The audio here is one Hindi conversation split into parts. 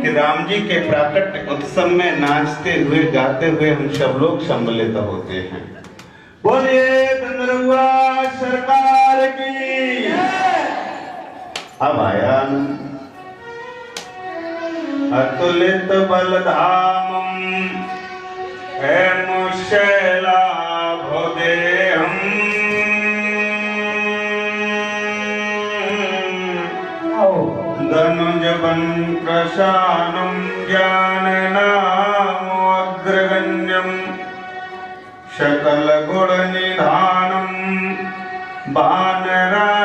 कि राम जी के प्राकट्य उत्सव में नाचते हुए गाते हुए हम सब लोग सम्मिलित होते हैं। बोलिए धनरुआ सरकार की। अब आया अतुलित बलधामम है मुशैलाभो देहम धनुज वंक्रशानं ज्ञाननामोऽग्रगण्यं सकलगुणनिधानं वानराणामधीशम्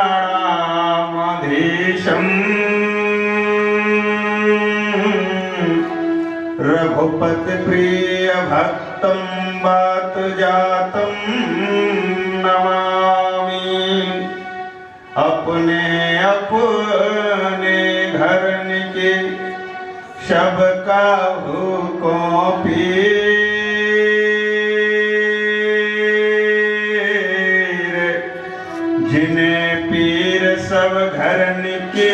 रघुपति प्रिय भक्तं वातजातं नमामि। अपने अपने घर के सब काहू को पीर जिन्हें पीर सब घर के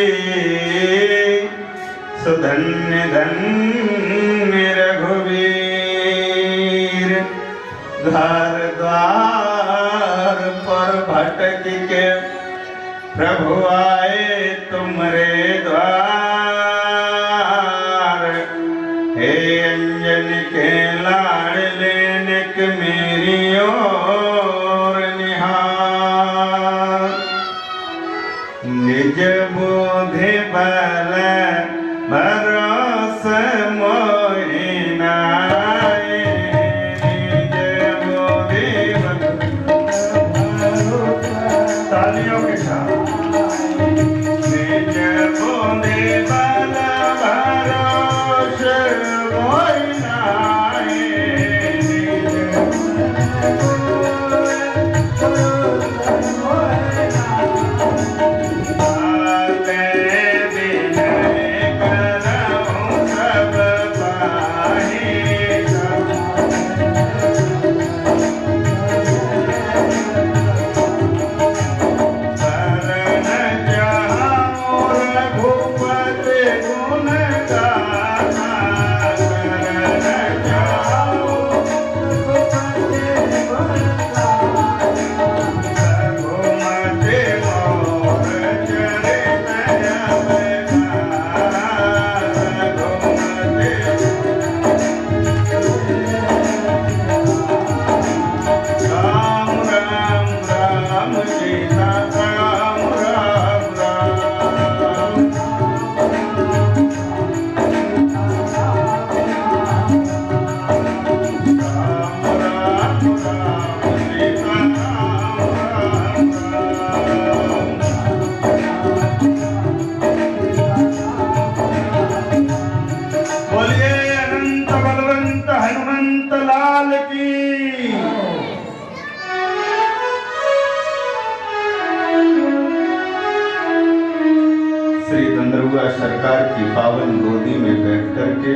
सुधन्य धन्य रघुवीर। घर द्वार पर भटक के प्रभु आए तुमरे द्वार। हे अंजन के लाड़ लेने के मेरी ओर निहार। निज बुद्धि बल भरोस मोहि नाहि। निज बुद्धि बल तालियों के साथ निज बुद्धि बल भरोस मोहि नाहि। श्री धनरुआ सरकार की पावन गोदी में बैठ करके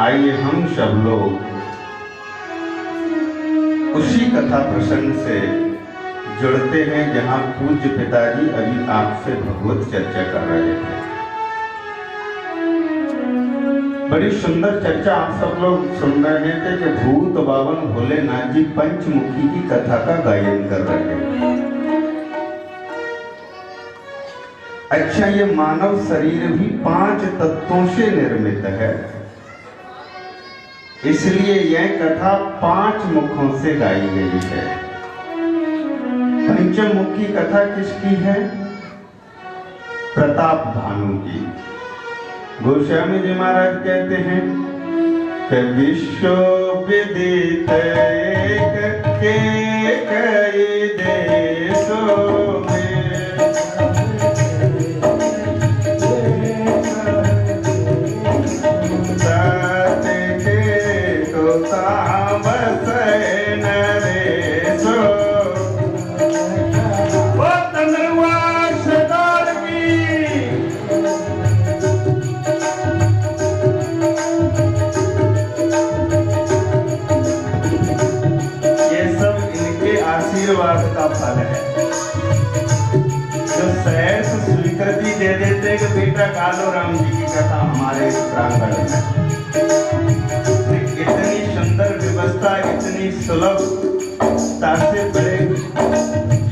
आइए हम सब लोग उसी कथा प्रसंग से जुड़ते हैं जहां पूज्य पिताजी अभी आपसे भगवत चर्चा कर रहे थे। बड़ी सुंदर चर्चा आप सब लोग सुन रहे थे कि भूत बावन भोलेनाथ जी पंचमुखी की कथा का गायन कर रहे हैं। अच्छा, ये मानव शरीर भी 5 तत्वों से निर्मित है, इसलिए यह कथा 5 मुखों से गाई गई है। पंचमुखी कथा किसकी है? प्रताप भानु की। गोस्वामी जी महाराज कहते हैं कि विश्व विदित के कई देशों में राम जी की कथा हमारे प्रांगण में इतनी सुंदर व्यवस्था, इतनी सुलभता से बड़े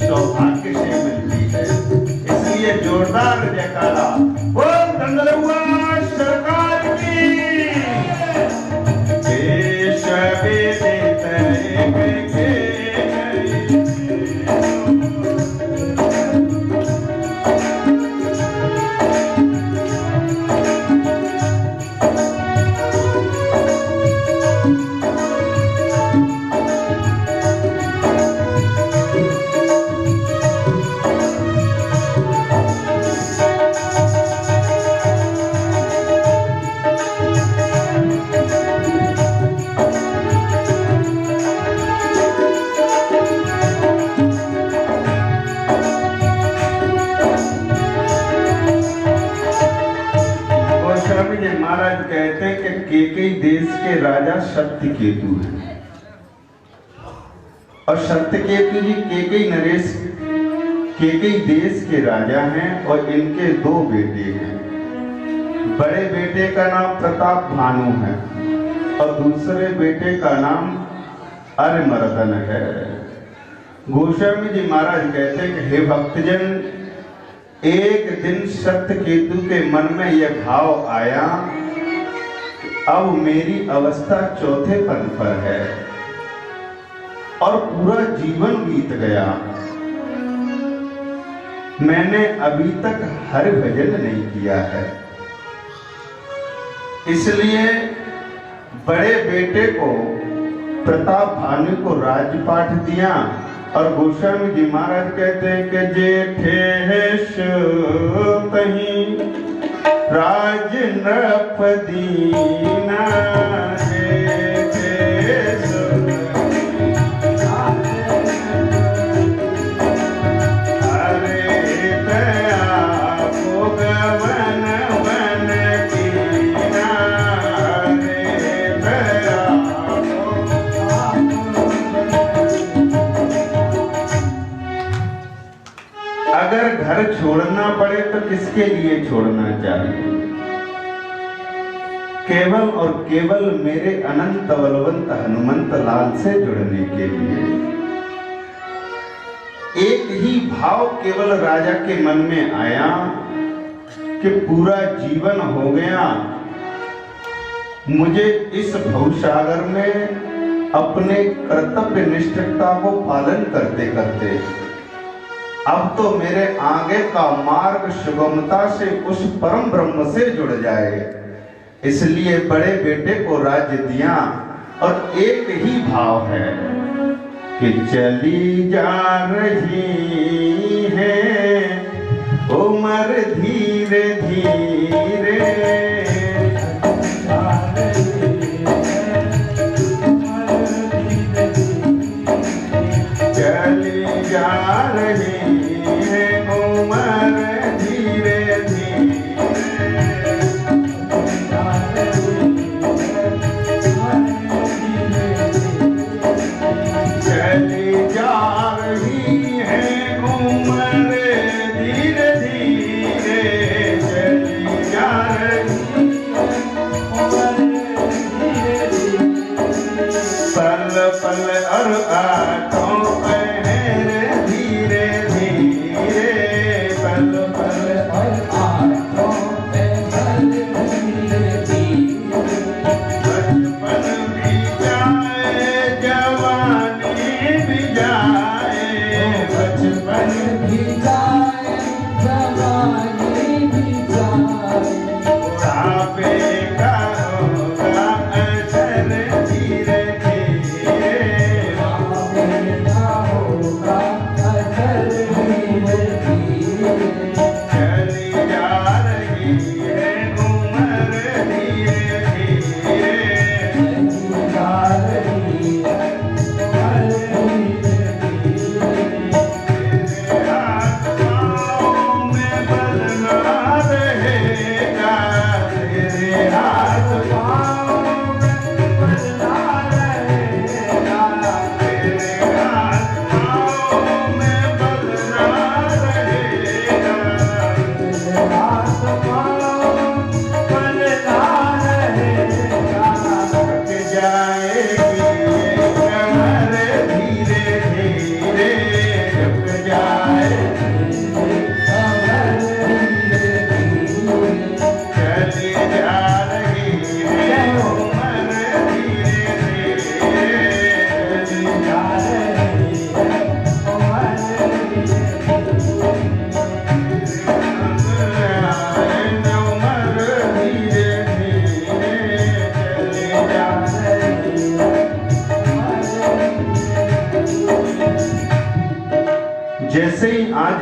सौभाग्य से मिलती है। इसलिए जोरदार जयकारा बोल धनलुआ सरकार की। देश विदित के महाराज कहते हैं कि केकई देश के राजा सत्यकेतु हैं और सत्यकेतु जी केकई देश के राजा हैं और इनके दो बेटे हैं। बड़े बेटे का नाम प्रताप भानु है और दूसरे बेटे का नाम अरिमर्दन है। गोस्वामी जी महाराज कहते हैं कि हे भक्तजन, एक दिन सत्यकेतु के मन में यह भाव आया, अब मेरी अवस्था चौथेपन पर है और पूरा जीवन बीत गया, मैंने अभी तक हरि भजन नहीं किया है। इसलिए बड़े बेटे को प्रताप भानु को राजपाट दिया और गोस्वामी जी महाराज कहते हैं कि जेठेश कहीं राज नृप दीना अगर घर छोड़ना पड़े तो किसके लिए छोड़ना चाहिए? केवल और केवल मेरे अनंत बलवंत हनुमंत लाल से जुड़ने के लिए। एक ही भाव केवल राजा के मन में आया कि पूरा जीवन हो गया, मुझे इस भवसागर में अपने कर्तव्य निष्ठता को पालन करते करते अब तो मेरे आगे का मार्ग सुगमता से उस परम ब्रह्म से जुड़ जाए। इसलिए बड़े बेटे को राज्य दिया और एक ही भाव है कि चली जा रही है उम्र धीरे धीरे, चली जा रही है उम्र धीरे धीरे, चली जा रही है उम्र धीरे धीरे, चली जा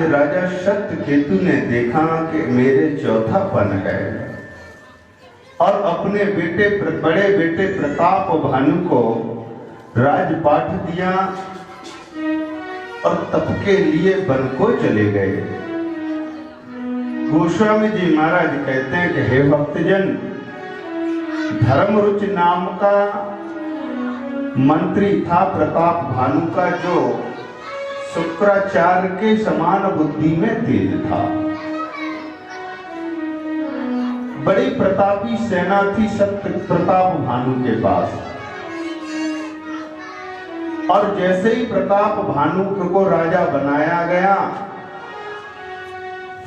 आज राजा शतकेतु ने देखा कि मेरे चौथापन है और अपने बड़े बेटे प्रताप भानु को राजपाठ दिया और तप के लिए वन को चले गए। गोस्वामी जी महाराज कहते हैं कि हे भक्तजन, धर्मरुचि नाम का मंत्री था प्रताप भानु का, जो शुक्राचार्य के समान बुद्धि में तेज था। बड़ी प्रतापी सेना थी सत्य प्रताप भानु के पास, और जैसे ही प्रताप भानु को राजा बनाया गया,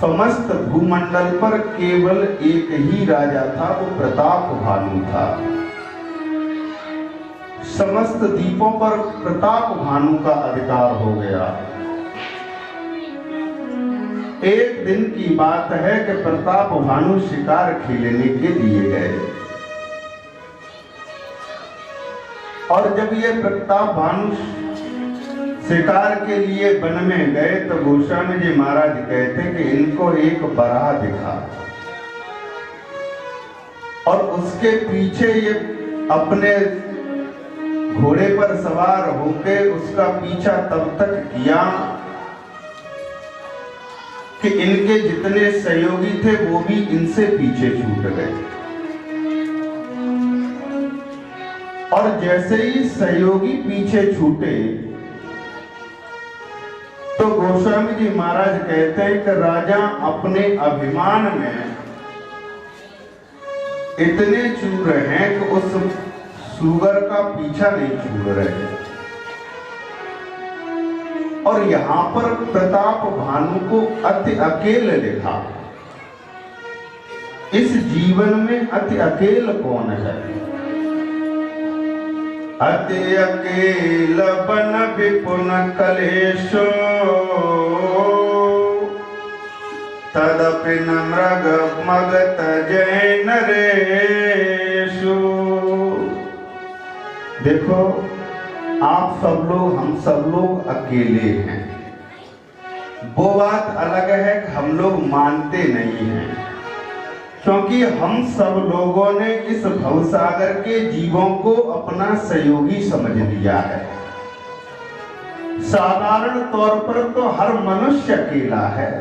समस्त भूमंडल पर केवल एक ही राजा था, वो प्रताप भानु था। समस्त द्वीपों पर प्रताप भानु का अधिकार हो गया। एक दिन की बात है कि प्रताप भानु शिकार खेलने के लिए गए, और जब ये प्रताप भानु शिकार के लिए वन में गए तो गोस्वामी जी महाराज कहते कि इनको एक बराह दिखा, और उसके पीछे ये अपने घोड़े पर सवार होकर उसका पीछा तब तक किया कि इनके जितने सहयोगी थे वो भी इनसे पीछे छूट गए। और जैसे ही सहयोगी पीछे छूटे तो गोस्वामी जी महाराज कहते हैं कि राजा अपने अभिमान में इतने चूर हैं कि उस सुगर का पीछा नहीं छूट रहे। और यहां पर प्रताप भानु को अति अकेले लिखा। इस जीवन में अति अकेल कौन है? अति अकेल बन विपुन कलेशो, तदपि न मृग मगत जय नरेशु। देखो, आप सब लोग, हम सब लोग अकेले हैं। वो बात अलग है कि हम लोग मानते नहीं हैं, क्योंकि हम सब लोगों ने इस भवसागर के जीवों को अपना सहयोगी समझ लिया है। साधारण तौर पर तो हर मनुष्य अकेला है,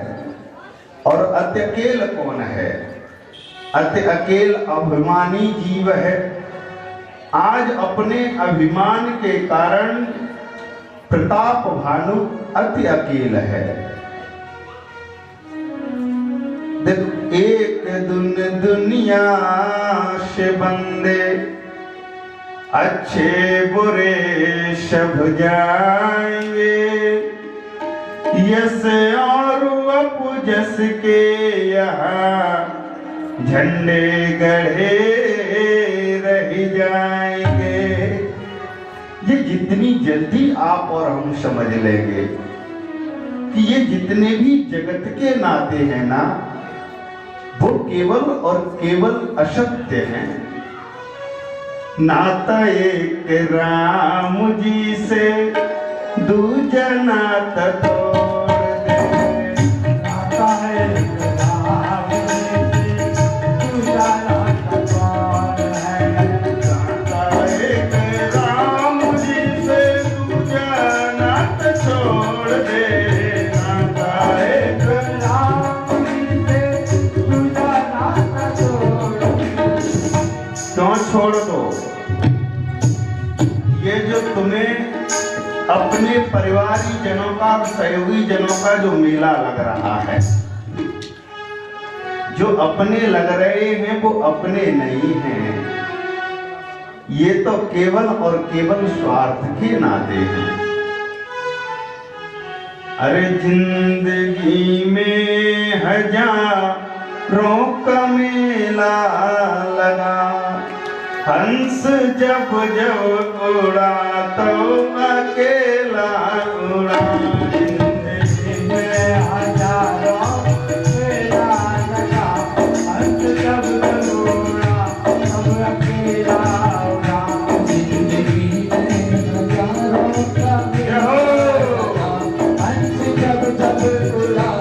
और अति अकेल कौन है? अति अकेल अभिमानी जीव है। आज अपने अभिमान के कारण प्रताप भानु अति अकेल है। एक दुनिया से बंदे, अच्छे बुरे सब जाएंगे। यस और अपजस के यहाँ झंडे गढ़े रह जाएंगे। ये जितनी जल्दी आप और हम समझ लेंगे कि ये जितने भी जगत के नाते हैं ना, वो केवल और केवल असत्य हैं। नाता एक राम जी से, दूजा नाता तोड़ दे। नाता है राम जी से, दूजा नाता कौन है? नाता एक राम जी से, दूजा नाता छोड़ दे। नाता एक राम जी से, दूजा नाता छोड़ दे। क्यों छोड़ दो? ये जो तुम्हें अपने परिवारी जनों का, सहयोगी जनों का जो मेला लग रहा है, जो अपने लग रहे हैं वो अपने नहीं हैं। ये तो केवल और केवल स्वार्थ के नाते हैं। अरे जिंदगी में हजारों का मेला लगा, हंस जब जब उड़ा तो अकेला उड़ा। जिंदगी में हजारों मेला लगा, हंस जब जब उड़ा तब अकेला उड़ा। जिंदगी में हजारों का मेला लगा, हंस जब जब उड़ा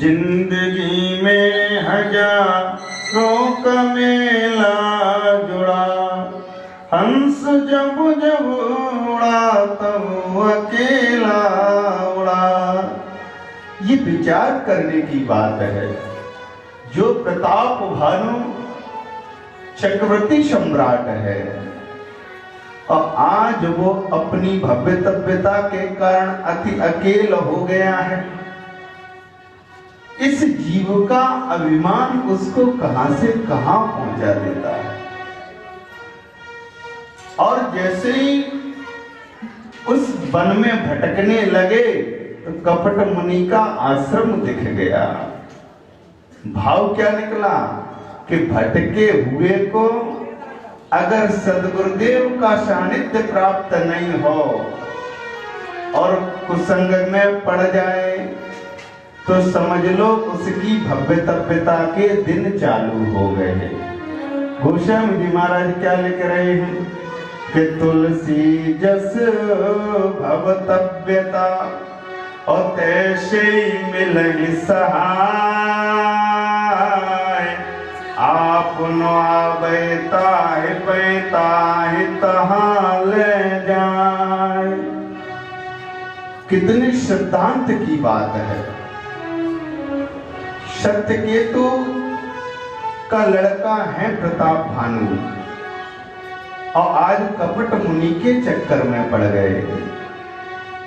जिंदगी में हजारों का मेला जुड़ा, हंस जब जब उड़ा तब अकेला उड़ा। ये विचार करने की बात है। जो प्रताप भानु चक्रवर्ती सम्राट है और आज वो अपनी भव्यतव्यता के कारण अति अकेल हो गया है। इस जीव का अभिमान उसको कहां से कहां पहुंचा देता है। और जैसे ही उस वन में भटकने लगे तो कपट मुनि का आश्रम दिख गया। भाव क्या निकला कि भटके हुए को अगर सद्गुरुदेव का सानिध्य प्राप्त नहीं हो और कुसंग में पड़ जाए तो समझ लो उसकी भव्यतव्यता के दिन चालू हो गए। गोस्वामी जी महाराज क्या लिख रहे हैं कि तुलसी जस भवतव्यता और तैसे मिलहि सहाय, आपनो आबैता है पैता है तहां ले जाए। कितनी सिद्धांत की बात है। सत्यकेतु का लड़का है प्रताप भानु और आज कपट मुनि के चक्कर में पड़ गए।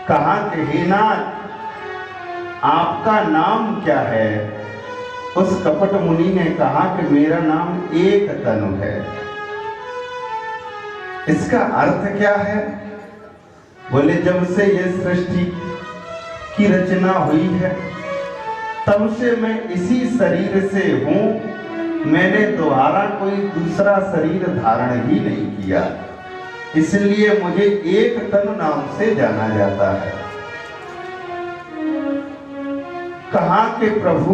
कहा कि हे नाथ आपका नाम क्या है। उस कपट मुनि ने कहा कि मेरा नाम एक तनु है। इसका अर्थ क्या है। बोले जब से यह सृष्टि की रचना हुई है तब से मैं इसी शरीर से हूं। मैंने दोबारा कोई दूसरा शरीर धारण ही नहीं किया, इसलिए मुझे एक तनु नाम से जाना जाता है। कहा कि प्रभु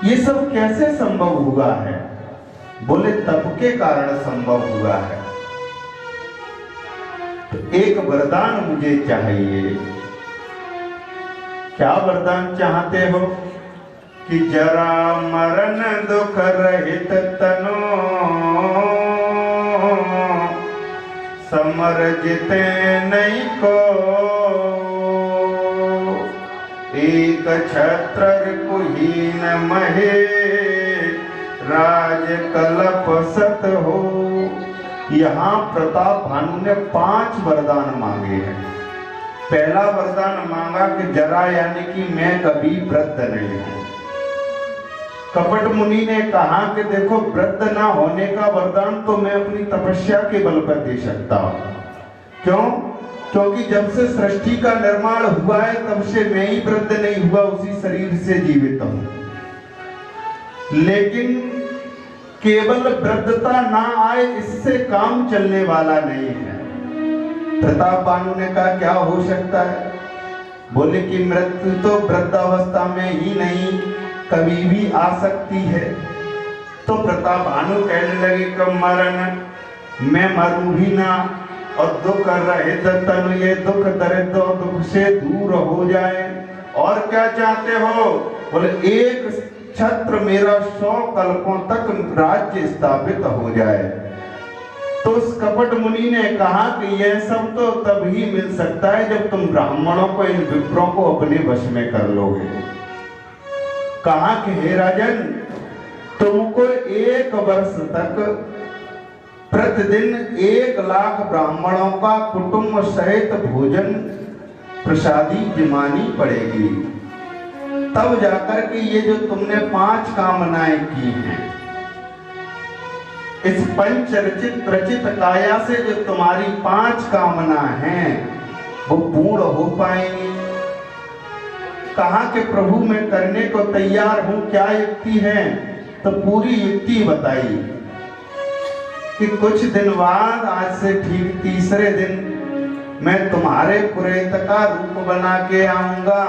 ये सब कैसे संभव हुआ है। बोले तप के कारण संभव हुआ है। तो एक वरदान मुझे चाहिए। क्या वरदान चाहते हो कि जरा मरण दुख रहित तनो समर जिते नहीं को, एक छत्र कुहीन महे राज कलप सत हो। यहाँ प्रताप भानु ने 5 वरदान मांगे हैं। पहला वरदान मांगा कि जरा यानी कि मैं कभी वृद्ध नहीं हूं। कपट मुनि ने कहा कि देखो वृद्ध ना होने का वरदान तो मैं अपनी तपस्या के बल पर दे सकता हूं। क्यों? क्योंकि जब से सृष्टि का निर्माण हुआ है तब से मैं ही वृद्ध नहीं हुआ, उसी शरीर से जीवित हूं। लेकिन केवल वृद्धता ना आए इससे काम चलने वाला नहीं है। प्रताप भानु ने कहा क्या हो सकता है। बोले कि मृत्यु तो वृद्धावस्था में ही नहीं कभी भी आ सकती है। तो प्रताप भानु कहने लगे कि मरण मैं मरूं भी ना और दुख रहित तनु ये दुख दरिद्र और दुख से दूर हो जाए। और क्या चाहते हो। बोले एक छत्र मेरा 100 कल्पों तक राज्य स्थापित हो जाए। तो उस कपट मुनि ने कहा कि यह सब तो तभी मिल सकता है जब तुम ब्राह्मणों को इन विप्रों को अपने वश में कर लोगे। कहा कि हे राजन तुमको 1 वर्ष तक प्रतिदिन 1 लाख ब्राह्मणों का कुटुंब सहित भोजन प्रसादी जिमानी पड़ेगी। तब जाकर के ये जो तुमने 5 कामनाएं की हैं इस पंच रचित प्रचित काया से जो तुम्हारी 5 कामना हैं वो पूर्ण हो पाएंगी। कहा कि प्रभु मैं करने को तैयार हूं, क्या युक्ति है। तो पूरी युक्ति बताई कि कुछ दिन बाद आज से ठीक तीसरे दिन मैं तुम्हारे पुरोहित का रूप बना के आऊंगा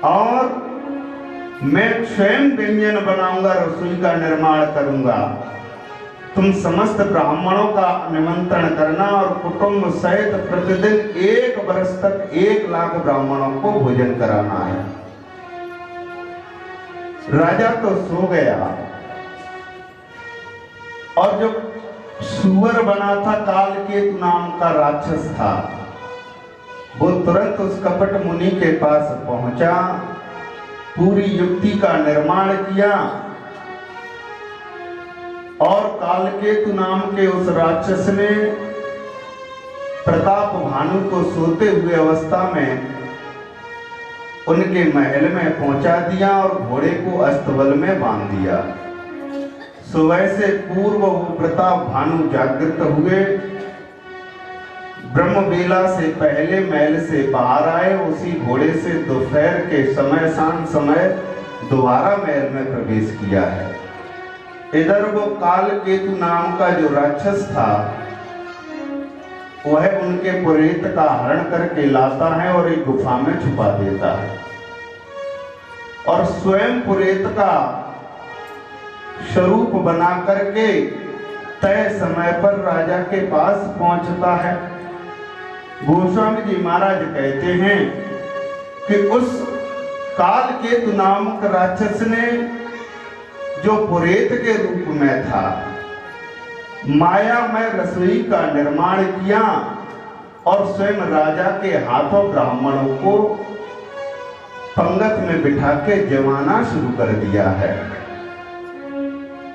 और मैं स्वयं व्यंजन बनाऊंगा, रसोई का निर्माण करूंगा। तुम समस्त ब्राह्मणों का निमंत्रण करना और कुटुंब सहित प्रतिदिन 1 वर्ष तक 1 लाख ब्राह्मणों को भोजन कराना है। राजा तो सो गया और जो सुअर बना था कालकेतु नाम का राक्षस था, वो तुरंत उस कपट मुनि के पास पहुंचा, पूरी युक्ति का निर्माण किया और कालकेतु नाम के उस राक्षस ने प्रताप भानु को सोते हुए अवस्था में उनके महल में पहुंचा दिया और घोड़े को अस्तबल में बांध दिया। सुबह से पूर्व वो प्रताप भानु जागृत हुए, ब्रह्म बेला से पहले महल से बाहर आए, उसी घोड़े से दोपहर के समय शाम समय दोबारा महल में प्रवेश किया है। इधर वो कालकेतु नाम का जो राक्षस था वह उनके पुरेत का हरण करके लाता है और एक गुफा में छुपा देता है और स्वयं पुरेत का स्वरूप बना करके तय समय पर राजा के पास पहुंचता है। गोस्वामी जी महाराज कहते हैं कि उस कालकेतु नामक राक्षस ने जो पुरेत के रूप में था मायामय रसोई का निर्माण किया और स्वयं राजा के हाथों ब्राह्मणों को पंगत में बिठा के जमाना शुरू कर दिया है।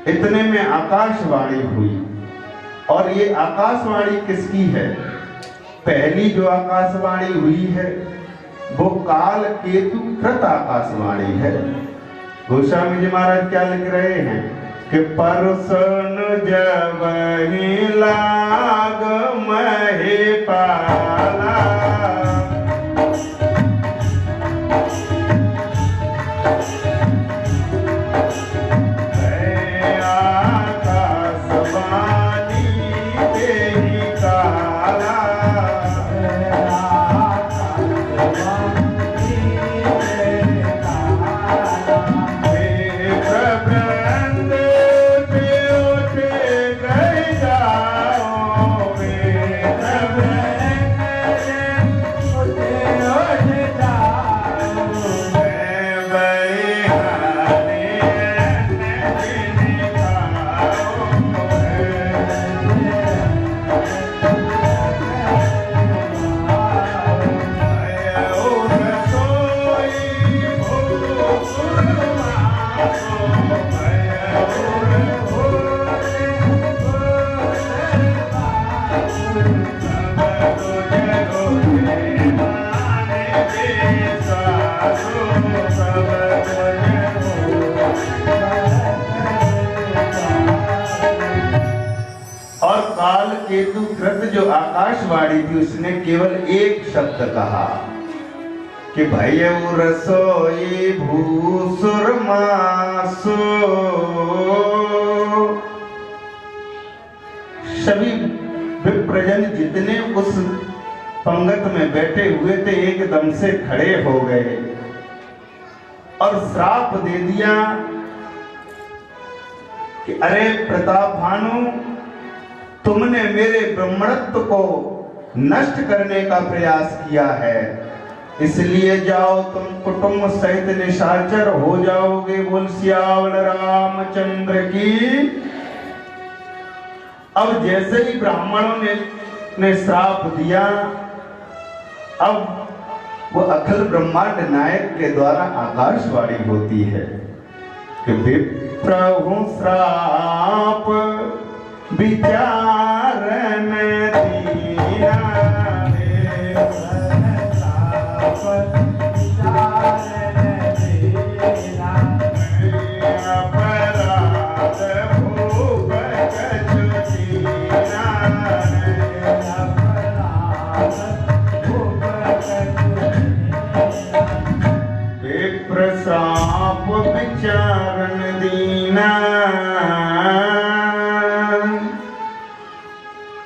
इतने में आकाशवाणी हुई और ये आकाशवाणी किसकी है? पहली जो आकाशवाणी हुई है वो कालकेतु कृत आकाशवाणी है। गोस्वामी जी महाराज क्या लिख रहे हैं कि परसन जब ही लाग महे पाला, कालकेतु कृत जो आकाशवाणी थी उसने केवल एक शब्द कहा कि भयउ रसोई भूसुर मासो। सभी विप्रजन जितने उस पंगत में बैठे हुए थे एकदम से खड़े हो गए और श्राप दे दिया कि अरे प्रताप भानु, तुमने मेरे ब्राह्मणत्व को नष्ट करने का प्रयास किया है, इसलिए जाओ तुम कुटुंब सहित निशाचर हो जाओगे। बोल सियावर रामचंद्र की। अब जैसे ही ब्राह्मणों ने श्राप दिया, अब वो अखिल ब्रह्मांड नायक के द्वारा आकाशवाणी होती है कि विप्रहु श्राप विचारन दीना, अपराध भूप कछुचीना, विप्र श्राप विचारन दीना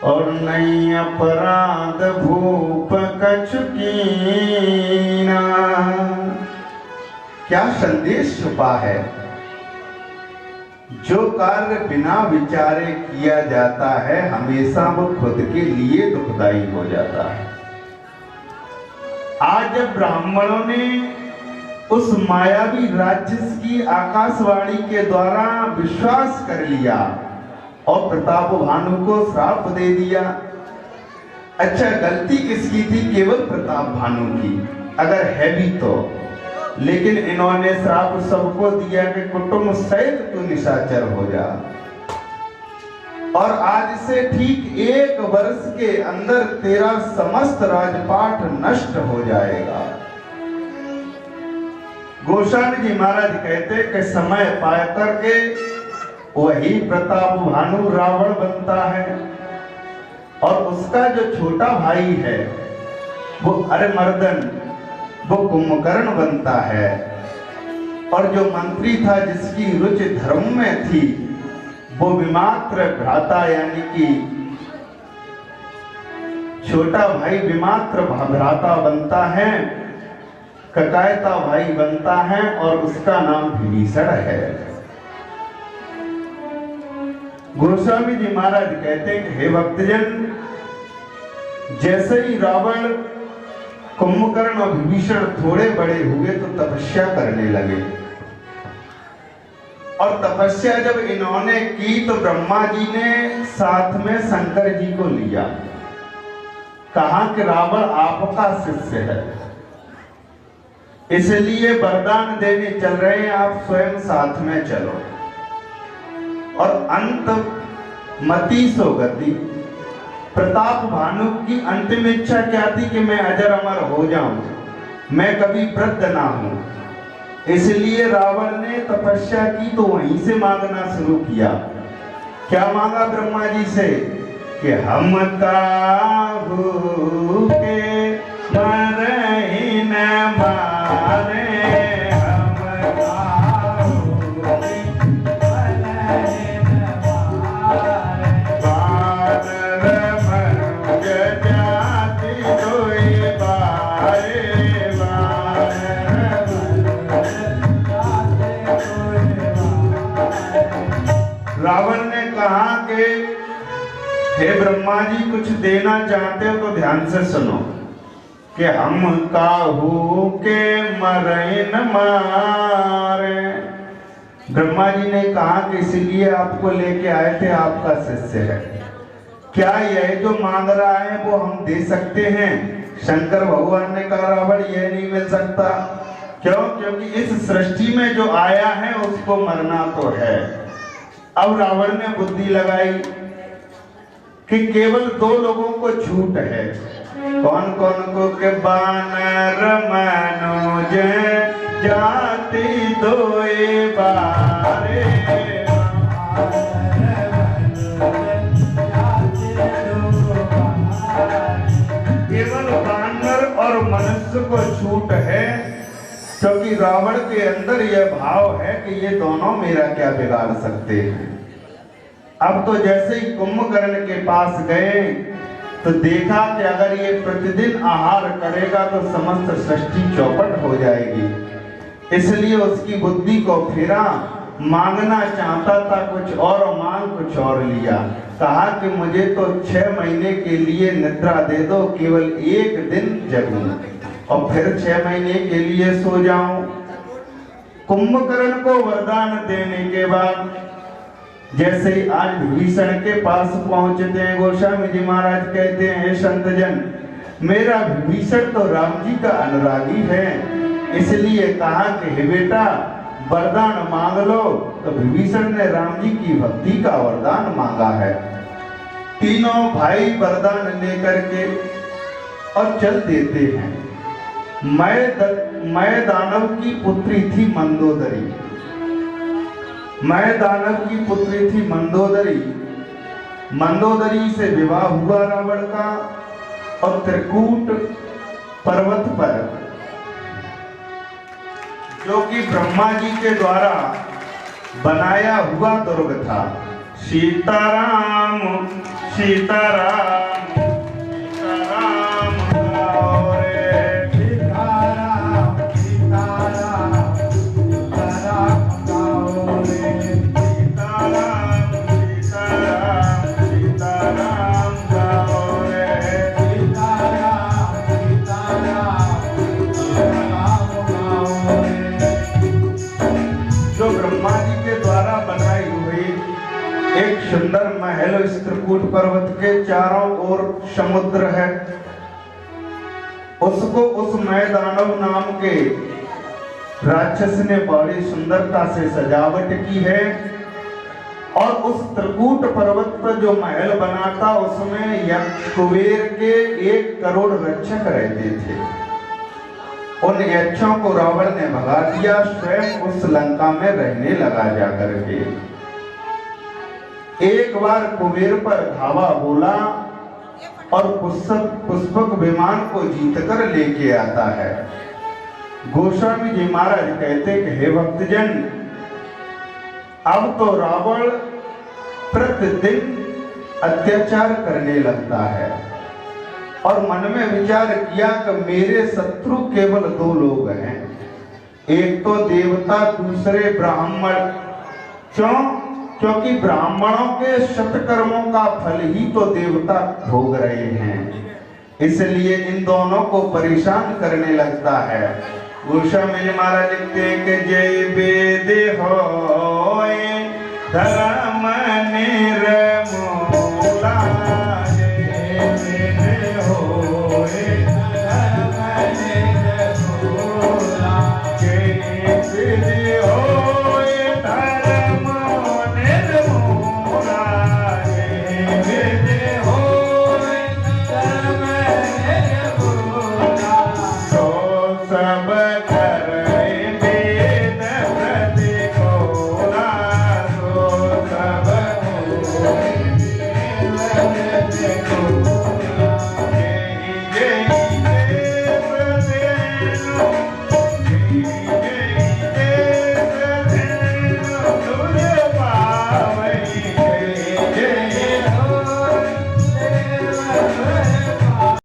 और नहीं अपराध भूप कछुकीना। क्या संदेश छुपा है? जो कार्य बिना विचारे किया जाता है हमेशा वो खुद के लिए दुखदाई हो जाता है। आज जब ब्राह्मणों ने उस मायावी राक्षस की आकाशवाणी के द्वारा विश्वास कर लिया और प्रताप भानु को श्राप दे दिया। अच्छा, गलती किसकी थी? केवल प्रताप भानु की, अगर है भी तो। लेकिन इन्होंने श्राप सबको दिया कि कुटुंब सहित तू निशाचर हो जा, और आज से ठीक 1 वर्ष के अंदर तेरा समस्त राजपाट नष्ट हो जाएगा। गोस्वामी जी महाराज कहते कि समय पाए करके वही प्रताप भानु रावण बनता है, और उसका जो छोटा भाई है वो अरिमर्दन, वो कुंभकर्ण बनता है, और जो मंत्री था जिसकी रुचि धर्म में थी वो विमात्र भ्राता, यानी कि छोटा भाई विमात्र भ्राता बनता है, ककायता भाई बनता है, और उसका नाम विभीषण है। गोस्वामी जी महाराज कहते हैं कि हे भक्तजन, जैसे ही रावण, कुंभकर्ण और विभीषण थोड़े बड़े हुए तो तपस्या करने लगे, और तपस्या जब इन्होंने की तो ब्रह्मा जी ने साथ में शंकर जी को लिया, कहा कि रावण आपका शिष्य है, इसलिए वरदान देने चल रहे हैं, आप स्वयं साथ में चलो। और अंत मति सो गति, प्रताप भानु की अंतिम इच्छा क्या थी कि मैं अजर अमर हो जाऊं, मैं कभी वृद्ध ना हूं। इसलिए रावण ने तपस्या की तो वहीं से मांगना शुरू किया। क्या मांगा ब्रह्मा जी से कि हम काहू के मरहि न मारे, हम काहू के मरहि न मारे, बानर मनुज जाति दोई बारे, रावण ने कहा कि हे ब्रह्मा जी, कुछ देना चाहते हो तो ध्यान से सुनो कि हम काहू के मरहि न मारे। ब्रह्मा जी ने कहा कि इसलिए आपको लेके आए थे, आपका शिष्य है, क्या यह जो मांग रहा है वो हम दे सकते हैं? शंकर भगवान ने कहा रावण, यह नहीं मिल सकता। क्यों? क्योंकि इस सृष्टि में जो आया है उसको मरना तो है। अब रावण ने बुद्धि लगाई कि केवल 2 लोगों को छूट है। कौन कौन को? के बानर मनुज जाति दोए बारे, केवल बानर और मनुष्य को छूट है, क्योंकि रावण के अंदर यह भाव है कि ये दोनों मेरा क्या बिगाड़ सकते हैं। अब तो जैसे ही कुंभकर्ण के पास गए तो देखा कि अगर ये प्रतिदिन आहार करेगा तो समस्त सृष्टि चौपट हो जाएगी। इसलिए उसकी बुद्धि को फिरा, मांगना चाहता था कुछ और मांग कुछ और लिया। कहा कि मुझे तो 6 महीने के लिए निद्रा दे दो, केवल 1 दिन जगूं और फिर 6 महीने के लिए सो जाऊं। कुंभकर्ण को वरदान देने के बाद जैसे ही आज विभीषण के पास पहुंचते हैं, गोस्वामी जी महाराज कहते हैं, संतजन, मेरा विभीषण तो राम जी का अनुरागी है, इसलिए कहा कि हे बेटा वरदान मांग लो। तो विभीषण ने राम जी की भक्ति का वरदान मांगा है। तीनों भाई वरदान लेकर के और चल देते हैं। मैं दानव की पुत्री थी मंदोदरी, मैं दानव की पुत्री थी मंदोदरी। मंदोदरी से विवाह हुआ रावण का, और त्रिकूट पर्वत पर, जो कि ब्रह्मा जी के द्वारा बनाया हुआ दुर्ग था। सीताराम सीताराम सीताराम गाओ रे, सीताराम सीताराम सीताराम गाओ रे, सीताराम सीताराम सीताराम गाओ रे, सीताराम सीताराम सीताराम गाओ रे। के चारों ओर समुद्र है। उसको उस मैदानव नाम के राक्षस ने बड़ी सुंदरता से सजावट की है और उस त्रिकूट पर्वत पर जो महल बना था उसमें यक्ष कुबेर के 1 करोड़ रक्षक रहते थे। उन यक्षों को रावण ने भगा दिया, स्वयं उस लंका में रहने लगा जाकर के। एक बार कुबेर पर धावा बोला और पुष्पक विमान को जीतकर लेके आता है। गोस्वामी जी महाराज कहते कि हे भक्तजन, अब तो रावण प्रतिदिन अत्याचार करने लगता है और मन में विचार किया कि मेरे शत्रु केवल 2 लोग हैं, एक तो देवता, दूसरे ब्राह्मण। क्योंकि ब्राह्मणों के सत्कर्मों का फल ही तो देवता भोग रहे हैं, इसलिए इन दोनों को परेशान करने लगता है। गोस्वामी जी महाराज लिखते हैं कि जय वेद होए धर्म निर्मोही